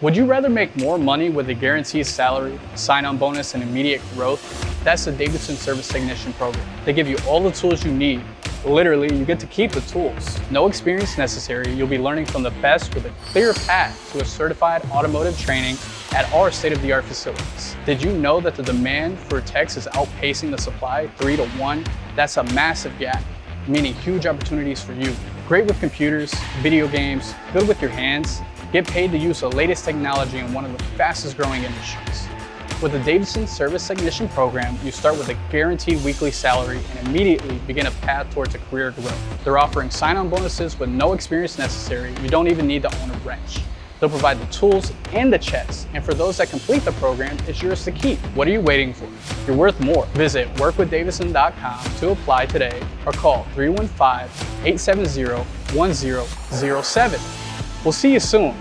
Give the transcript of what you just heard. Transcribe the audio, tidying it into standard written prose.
Would you rather make more money with a guaranteed salary, sign-on bonus, and immediate growth? That's the Davidson Service Technician program. They give you all the tools you need. Literally, you get to keep the tools. No experience necessary. You'll be learning from the best with a clear path to a certified automotive training at our state-of-the-art facilities. Did you know that the demand for techs is outpacing the supply 3 to 1? That's a massive gap, meaning huge opportunities for you. Great with computers, video games, good with your hands. Get paid to use the latest technology in one of the fastest growing industries. With the Davidson Service Technician program, you start with a guaranteed weekly salary and immediately begin a path towards a career growth. They're offering sign-on bonuses with no experience necessary. You don't even need to own a wrench. They'll provide the tools and the checks, and for those that complete the program, it's yours to keep. What are you waiting for? You're worth more. Visit workwithdavidson.com to apply today or call 315-870-1007. We'll see you soon.